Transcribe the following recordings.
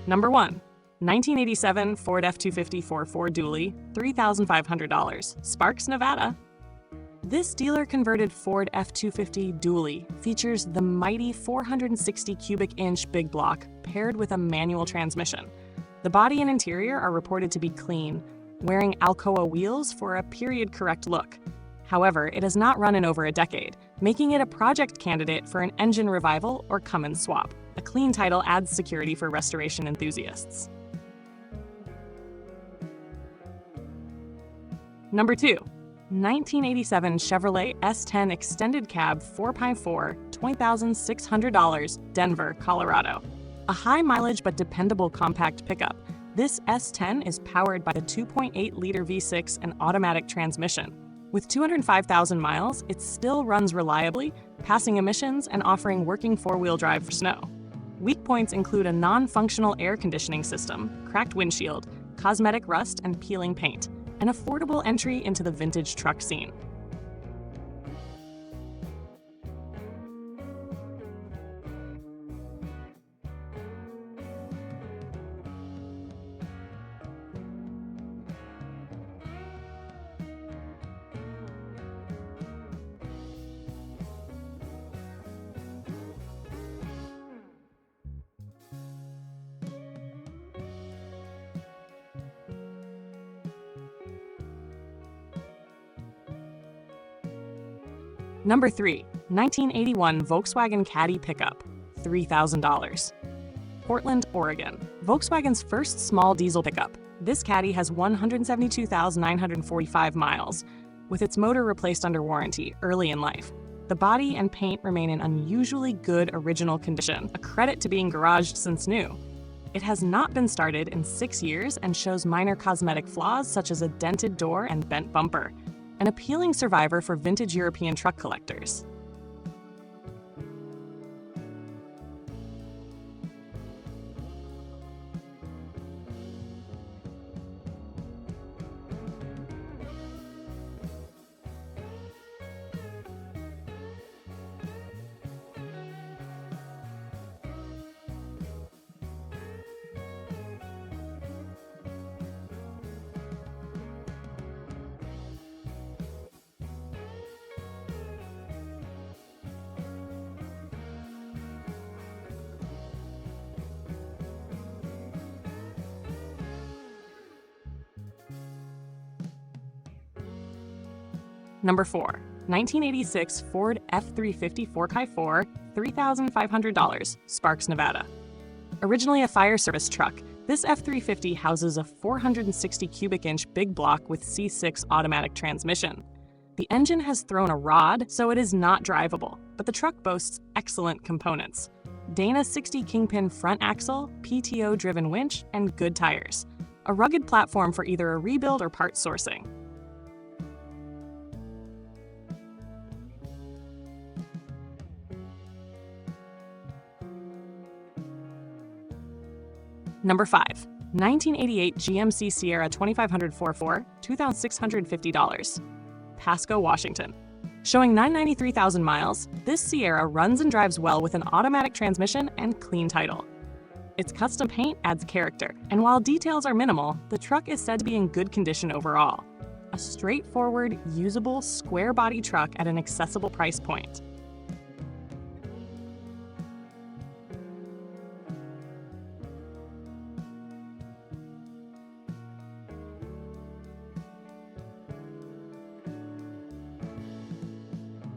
Number 1. 1987 Ford F250 4x4 Dually, $3,500, Sparks, Nevada. This dealer-converted Ford F250 Dually features the mighty 460 cubic inch big block paired with a manual transmission. The body and interior are reported to be clean, wearing Alcoa wheels for a period-correct look. However, it has not run in over a decade, making it a project candidate for an engine revival or come-in swap. A clean title adds security for restoration enthusiasts. Number 2. 1987 Chevrolet S10 Extended Cab 4x4, $20,600, Denver, Colorado. A high-mileage but dependable compact pickup, this S10 is powered by the 2.8-liter V6 and automatic transmission. With 205,000 miles, it still runs reliably, passing emissions and offering working four-wheel drive for snow. Weak points include a non-functional air conditioning system, cracked windshield, cosmetic rust, and peeling paint. An affordable entry into the vintage truck scene. Number 3. 1981 Volkswagen Caddy pickup, $3,000. Portland, Oregon. Volkswagen's first small diesel pickup. This Caddy has 172,945 miles, with its motor replaced under warranty early in life. The body and paint remain in unusually good original condition, a credit to being garaged since new. It has not been started in 6 years and shows minor cosmetic flaws such as a dented door and bent bumper. An appealing survivor for vintage European truck collectors. Number 4. 1986 Ford F350 4x4, $3,500, Sparks, Nevada. Originally a fire service truck, this F350 houses a 460 cubic inch big block with C6 automatic transmission. The engine has thrown a rod, so it is not drivable, but the truck boasts excellent components. Dana 60 Kingpin front axle, PTO-driven winch, and good tires. A rugged platform for either a rebuild or part sourcing. Number 5. 1988 GMC Sierra 2500 4x4, $2,650. Pasco, Washington. Showing 993,000 miles, this Sierra runs and drives well with an automatic transmission and clean title. Its custom paint adds character, and while details are minimal, the truck is said to be in good condition overall. A straightforward, usable, square-body truck at an accessible price point.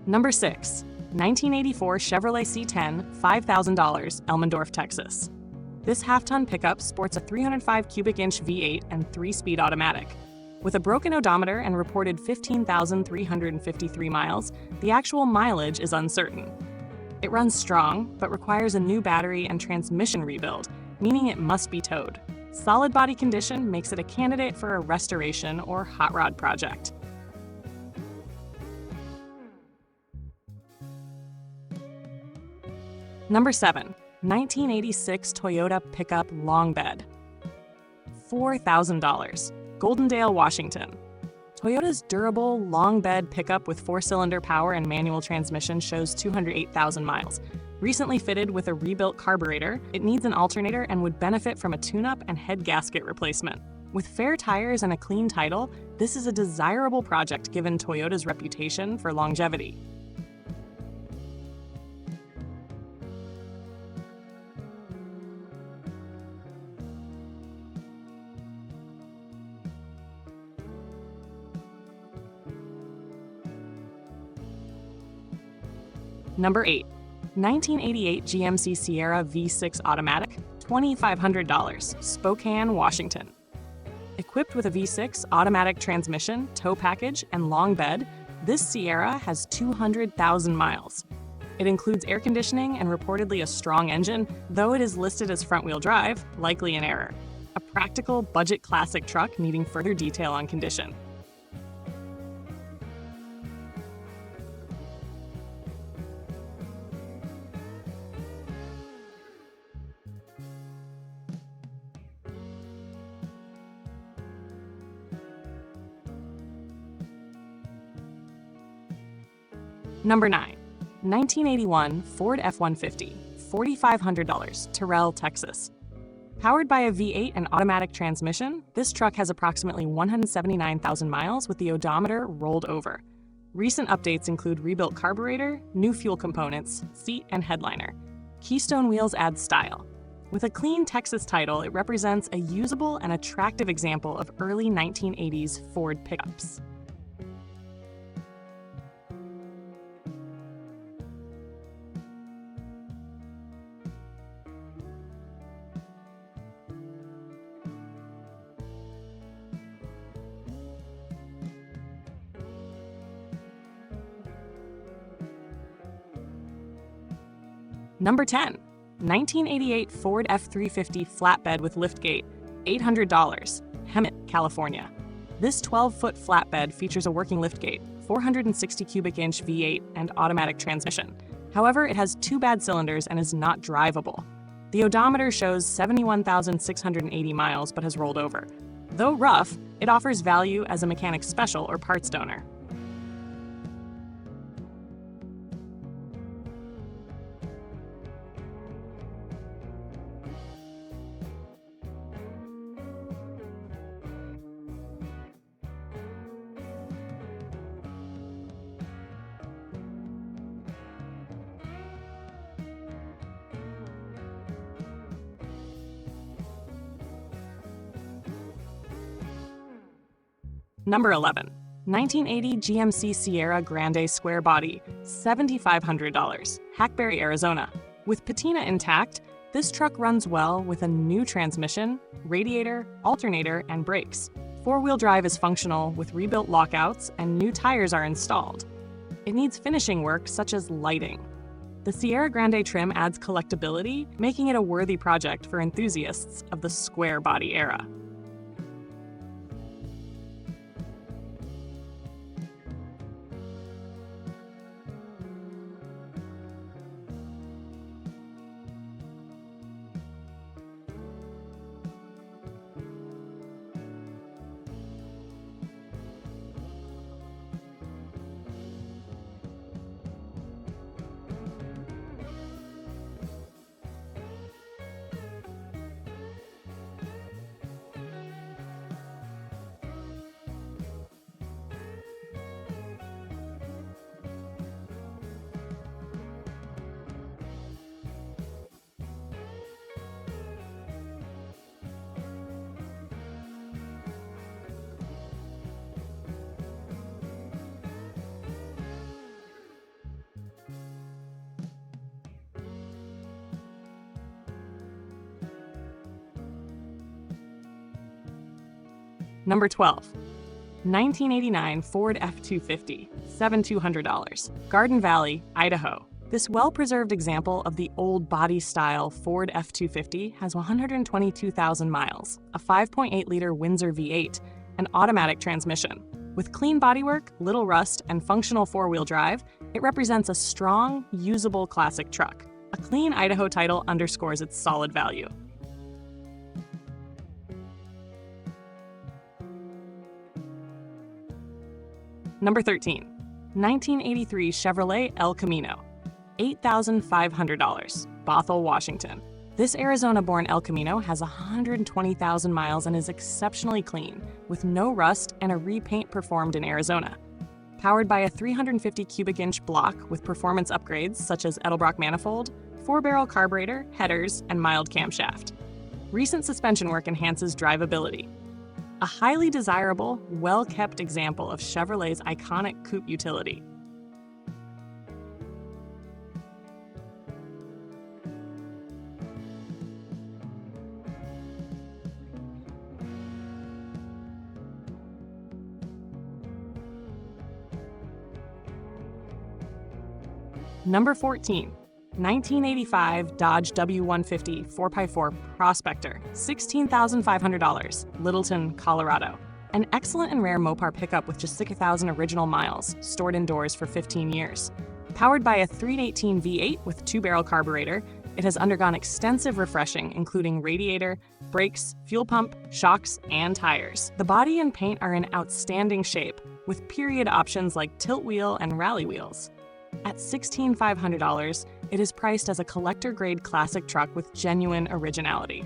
Number 6. 1984 Chevrolet C10, $5,000, Elmendorf, Texas. This half-ton pickup sports a 305 cubic inch V8 and 3-speed automatic. With a broken odometer and reported 15,353 miles, the actual mileage is uncertain. It runs strong, but requires a new battery and transmission rebuild, meaning it must be towed. Solid body condition makes it a candidate for a restoration or hot rod project. Number 7. 1986 Toyota pickup Longbed, $4,000, Goldendale, Washington. Toyota's durable, long bed pickup with 4-cylinder power and manual transmission shows 208,000 miles. Recently fitted with a rebuilt carburetor, it needs an alternator and would benefit from a tune-up and head gasket replacement. With fair tires and a clean title, this is a desirable project given Toyota's reputation for longevity. Number 8. 1988 GMC Sierra V6 Automatic, $2,500, Spokane, Washington. Equipped with a V6 automatic transmission, tow package, and long bed, this Sierra has 200,000 miles. It includes air conditioning and reportedly a strong engine, though it is listed as front-wheel drive, likely an error. A practical, budget classic truck needing further detail on condition. Number 9. 1981 Ford F150, $4,500, Terrell, Texas. Powered by a V8 and automatic transmission, this truck has approximately 179,000 miles with the odometer rolled over. Recent updates include rebuilt carburetor, new fuel components, seat and headliner. Keystone wheels add style. With a clean Texas title, it represents a usable and attractive example of early 1980s Ford pickups. Number 10. 1988 Ford F350 flatbed with liftgate, $800, HEMET, California. This 12-foot flatbed features a working liftgate, 460 cubic inch V8, and automatic transmission. However, it has 2 bad cylinders and is not drivable. The odometer shows 71,680 miles but has rolled over. Though rough, it offers value as a mechanic special or parts donor. Number 11. 1980 GMC Sierra Grande Square Body, $7,500, Hackberry, Arizona. With patina intact, this truck runs well with a new transmission, radiator, alternator, and brakes. Four-wheel drive is functional with rebuilt lockouts and new tires are installed. It needs finishing work such as lighting. The Sierra Grande trim adds collectability, making it a worthy project for enthusiasts of the square body era. Number 12. 1989 Ford F250, $7,200, Garden Valley, Idaho. This well-preserved example of the old body-style Ford F250 has 122,000 miles, a 5.8-liter Windsor V8, and automatic transmission. With clean bodywork, little rust, and functional four-wheel drive, it represents a strong, usable classic truck. A clean Idaho title underscores its solid value. Number 13. 1983 Chevrolet El Camino, $8,500. Bothell, Washington. This Arizona-born El Camino has 120,000 miles and is exceptionally clean, with no rust and a repaint performed in Arizona. Powered by a 350 cubic inch block with performance upgrades such as Edelbrock manifold, 4-barrel carburetor, headers, and mild camshaft. Recent suspension work enhances drivability. A highly desirable, well-kept example of Chevrolet's iconic coupe utility. Number 14. 1985 Dodge W150 4x4 Prospector, $16,500, Littleton, Colorado. An excellent and rare Mopar pickup with just 6,000 original miles, stored indoors for 15 years. Powered by a 318 V8 with 2-barrel carburetor, it has undergone extensive refreshing, including radiator, brakes, fuel pump, shocks, and tires. The body and paint are in outstanding shape, with period options like tilt wheel and rally wheels. At $16,500, it is priced as a collector-grade classic truck with genuine originality.